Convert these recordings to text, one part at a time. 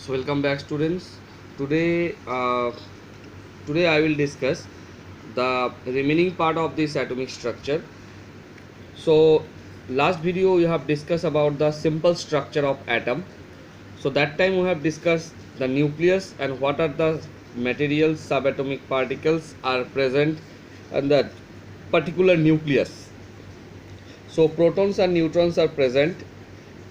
So welcome back, students. Today, today I will discuss the remaining part of this atomic structure. So last video we have discussed about the simple structure of atom. So that time we have discussed the nucleus and what are the materials, subatomic particles are present in that particular nucleus. So protons and neutrons are present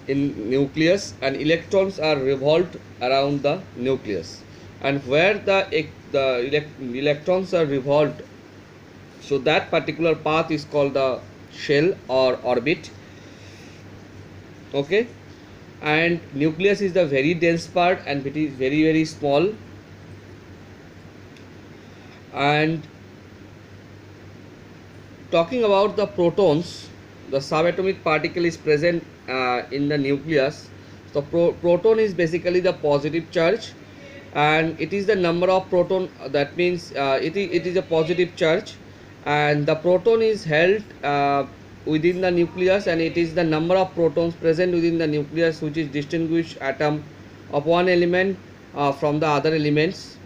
in nucleus and electrons are revolved around the nucleus, and where electrons are revolved, so that particular path is called the shell or orbit. Okay, and nucleus is the very dense part and it is very small, and talking about the protons, the subatomic particle is present in the nucleus. So proton is basically the positive charge, and it is the number of proton, that means it is a positive charge, and the proton is held within the nucleus, and it is the number of protons present within the nucleus which is distinguish atom of one element from the other elements.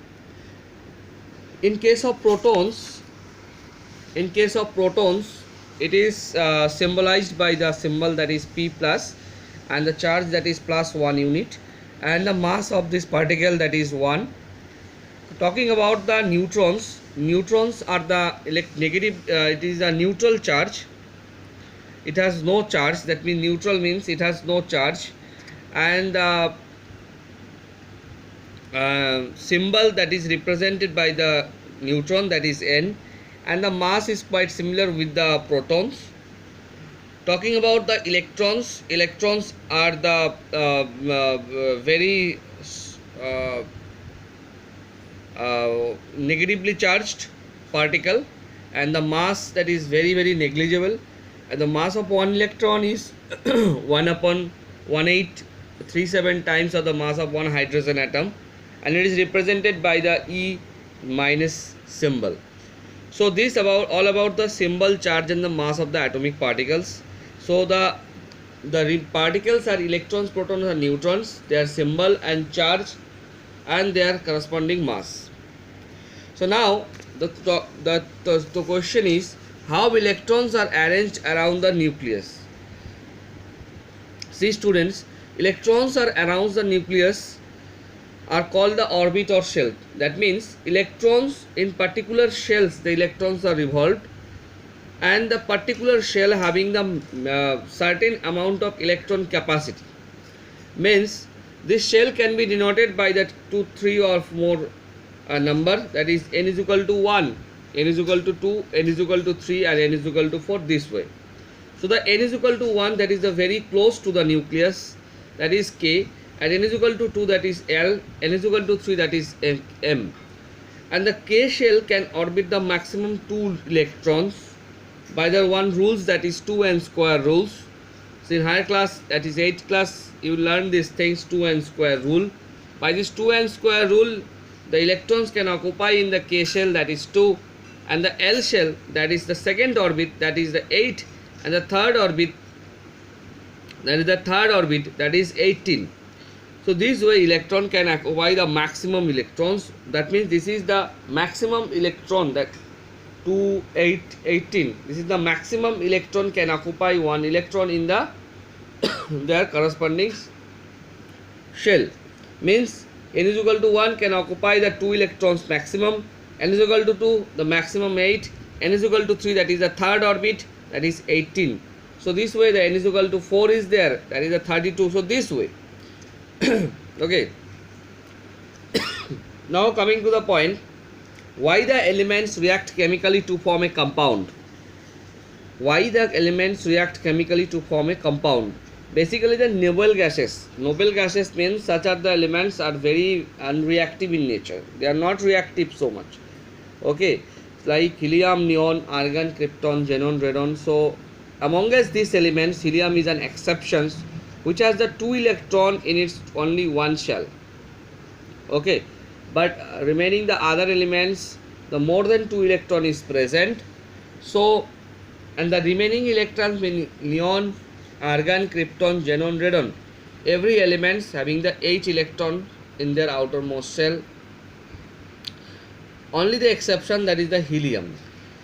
In case of protons, it is symbolized by the symbol that is P plus, and the charge that is plus 1 unit, and the mass of this particle that is 1. Talking about the neutrons, neutrons are the negative, it is a neutral charge, it has no charge, that means neutral means it has no charge, and the symbol that is represented by the neutron, that is N, and the mass is quite similar with the protons. Talking about the electrons, electrons are the very negatively charged particle, and the mass that is very negligible, and the mass of one electron is 1 upon 1837 times of the mass of one hydrogen atom, and it is represented by the E minus symbol. So this all about the symbol, charge and the mass of the atomic particles. So the particles are electrons, protons and neutrons, their symbol and charge and their corresponding mass. So now the question is, how electrons are arranged around the nucleus. See students, electrons are around the nucleus are called the orbit or shell. That means electrons in particular shells, the electrons are revolved, and the particular shell having the certain amount of electron capacity. Means this shell can be denoted by that 2, 3 or more number, that is n is equal to 1, n is equal to 2, n is equal to 3 and n is equal to 4, this way. So the n is equal to 1, that is the very close to the nucleus, that is K, and n is equal to 2, that is L, n is equal to 3, that is M. And the K shell can orbit the maximum 2 electrons by the one rules, that is 2n square rules. So in higher class, that is 8th class, you learn these things, 2n square rule. By this 2n square rule, the electrons can occupy in the K shell, that is 2, and the L shell, that is the second orbit, that is the 8, and the third orbit, that is 18. So this way electron can occupy the maximum electrons. That means this is the maximum electron, that 2, 8, 18. This is the maximum electron can occupy one electron in the their corresponding shell. Means n is equal to 1 can occupy the 2 electrons maximum, n is equal to 2 the maximum 8, n is equal to 3 that is the third orbit, that is 18. So this way the n is equal to 4 is there, that is the 32. So this way. Okay. Now coming to the point, why the elements react chemically to form a compound. Why the elements react chemically to form a compound? Basically the noble gases. Noble gases means such are the elements are very unreactive in nature. They are not reactive so much. Okay, like helium, neon, argon, krypton, xenon, radon. So among us these elements, helium is an exception, which has the 2 electron in its only one shell. Okay, but remaining the other elements, the more than 2 electron is present. So and the remaining electrons mean neon, argon, krypton, xenon, radon, every elements having the 8 electron in their outermost shell. Only the exception, that is the helium.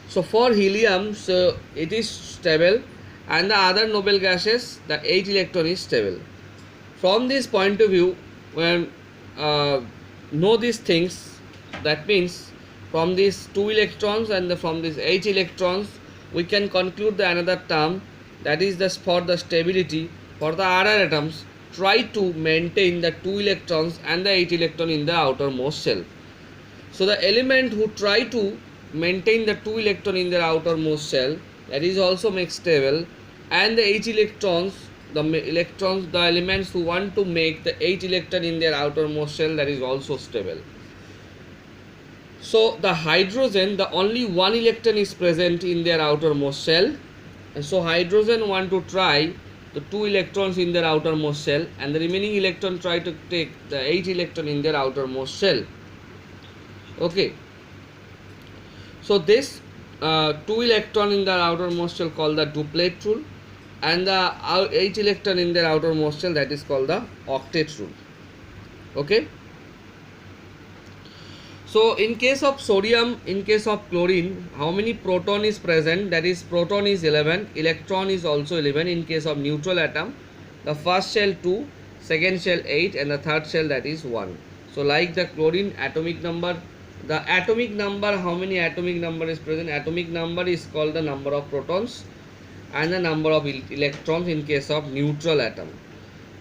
So for helium, so it is stable, and the other noble gases, the 8 electron is stable. From this point of view, when know these things, that means from these 2 electrons and from these 8 electrons, we can conclude the another term, that is the for the stability for the other atoms, try to maintain the 2 electrons and the 8 electron in the outermost shell. So the element who try to maintain the 2 electron in their outermost shell, that is also make stable, and the 8 electrons, the elements who want to make the 8 electron in their outermost shell, that is also stable. So the hydrogen, the only 1 electron is present in their outermost shell, and so hydrogen want to try the 2 electrons in their outermost shell, and the remaining electron try to take the 8 electron in their outermost shell. Okay, so this 2 electron in the outermost shell called the duplet rule, and the 8 electron in their outermost shell, that is called the octet rule. Okay, so in case of sodium, in case of chlorine, how many proton is present? That is, proton is 11, electron is also 11. In case of neutral atom, the first shell 2, second shell 8, and the third shell, that is 1. So like the chlorine, atomic number, the atomic number, how many atomic number is present? Atomic number is called the number of protons and the number of electrons in case of neutral atom.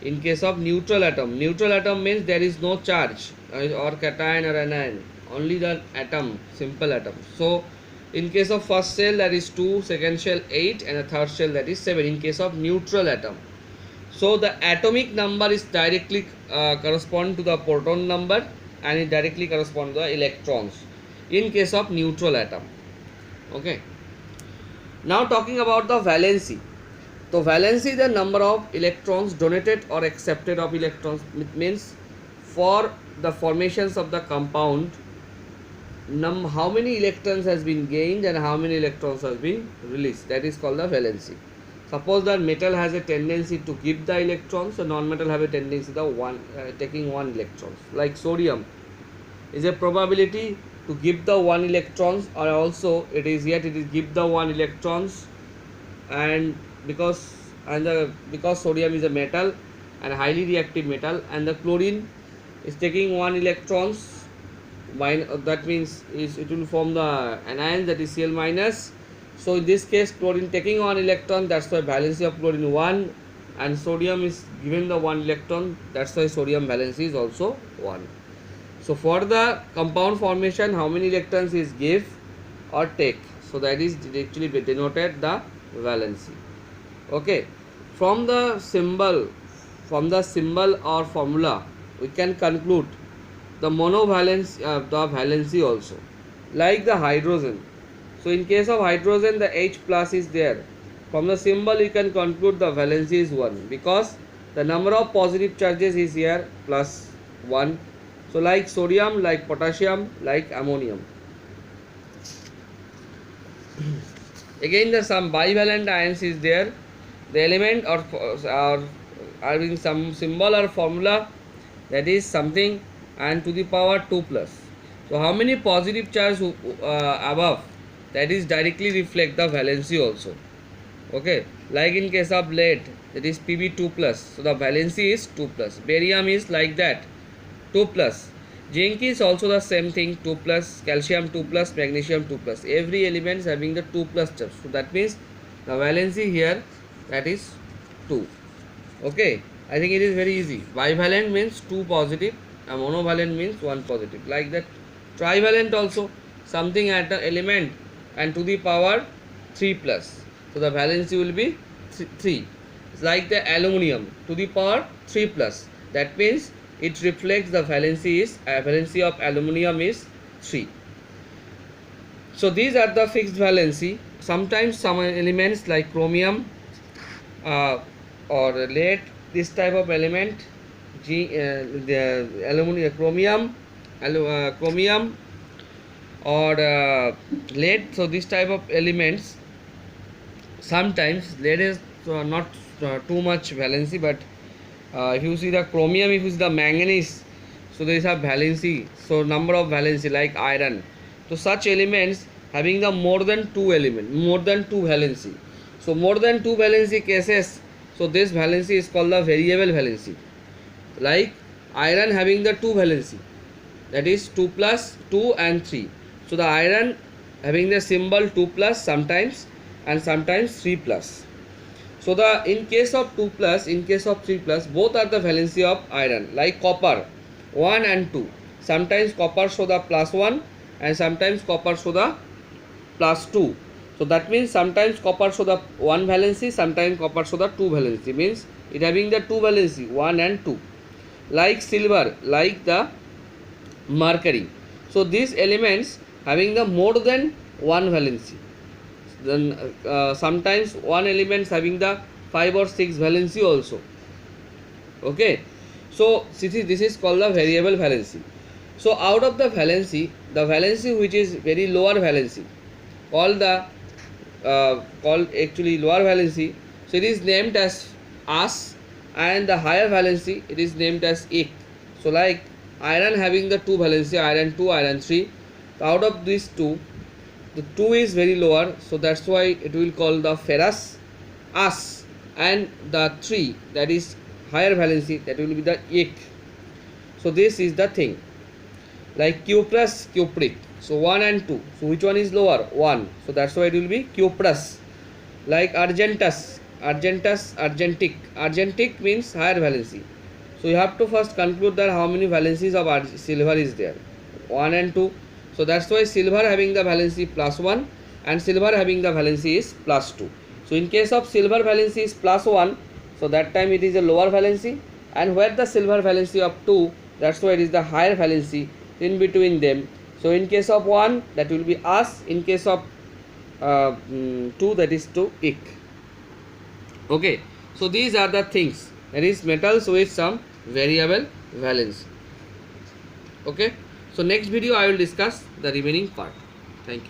In case of neutral atom means there is no charge or cation or anion, only the atom, simple atom. So in case of first shell, that is 2, second shell 8, and the third shell, that is 7 in case of neutral atom. So the atomic number is directly correspond to the proton number, and it directly corresponds to the electrons in case of neutral atom. Okay, now talking about the valency. So valency is the number of electrons donated or accepted of electrons. It means for the formations of the compound, how many electrons has been gained and how many electrons has been released, that is called the valency. Suppose that metal has a tendency to give the electrons, so non-metal have a tendency to taking 1 electrons. Like sodium is a probability to give the 1 electrons, or also it is give the 1 electrons, and because sodium is a metal and highly reactive metal, and the chlorine is taking 1 electrons, that means it will form the anion, that is Cl minus. So in this case, chlorine taking 1 electron, that's why valency of chlorine 1, and sodium is given the 1 electron, that's why sodium valency is also 1. So for the compound formation, how many electrons is give or take, so that is actually denoted the valency. Okay, from the symbol or formula, we can conclude the monovalence, the valency also, like the hydrogen. So in case of hydrogen, the H plus is there. From the symbol, you can conclude the valency is 1, because the number of positive charges is here plus 1. So like sodium, like potassium, like ammonium. Again, the some bivalent ions is there. The element are having some symbol or formula, that is something, and to the power 2 plus. So how many positive charge above, that is directly reflect the valency also. Okay, like in case of lead, that is Pb2 plus, so the valency is 2 plus. Barium is like that, 2 plus. Zinc is also the same thing, 2 plus. Calcium 2 plus, magnesium 2 plus. Every element is having the 2 plus charge. So that means the valency here, that is 2. Okay, I think it is very easy. Bivalent means 2 positive, and monovalent means 1 positive. Like that, trivalent also, something at the element and to the power 3 plus. So the valency will be 3. It's like the aluminium, to the power 3 plus. That means it reflects the valency of aluminium is 3. So these are the fixed valency. Sometimes some elements like chromium or lead, this type of element, the aluminium, chromium or lead. So this type of elements, sometimes lead is not too much valency, but if you see the chromium, if you see the manganese, So these are valency, so number of valency like iron. So such elements having the more than two valency. So more than two valency cases, so this valency is called the variable valency. Like iron having the two valency, that is 2 plus 2 and 3. So the iron having the symbol 2 plus sometimes and sometimes 3 plus. So the in case of 2 plus, in case of 3 plus, both are the valency of iron. Like copper 1 and 2, sometimes copper show the plus 1 and sometimes copper show the plus 2. So that means sometimes copper show the 1 valency, sometimes copper show the 2 valency, means it having the 2 valency 1 and 2. Like silver, like the mercury. So these elements having the more than one valency. Then sometimes one elements having the 5 or 6 valency also. Okay. So this is called the variable valency. So out of the valency which is very lower valency, called actually lower valency. So it is named as As, and the higher valency it is named as Ik. So like iron having the two valency, iron 2, iron 3. Out of these two, the 2 is very lower, so that's why it will call the ferrous As, and the 3 that is higher valency, that will be the Ik. So this is the thing. Like cuprous, cupric. So 1 and 2. So which one is lower? 1. So that's why it will be cuprous. Like argentus, argentic. Argentic means higher valency. So you have to first conclude that how many valencies of silver is there. 1 and 2. So that's why silver having the valency plus 1 and silver having the valency is plus 2. So in case of silver valency is plus 1, so that time it is a lower valency, and where the silver valency of 2, that's why it is the higher valency in between them. So in case of 1, that will be As, in case of 2, that is to Ik. Okay, so these are the things, that is metals with some variable valence. Okay, so next video I will discuss the remaining part. Thank you.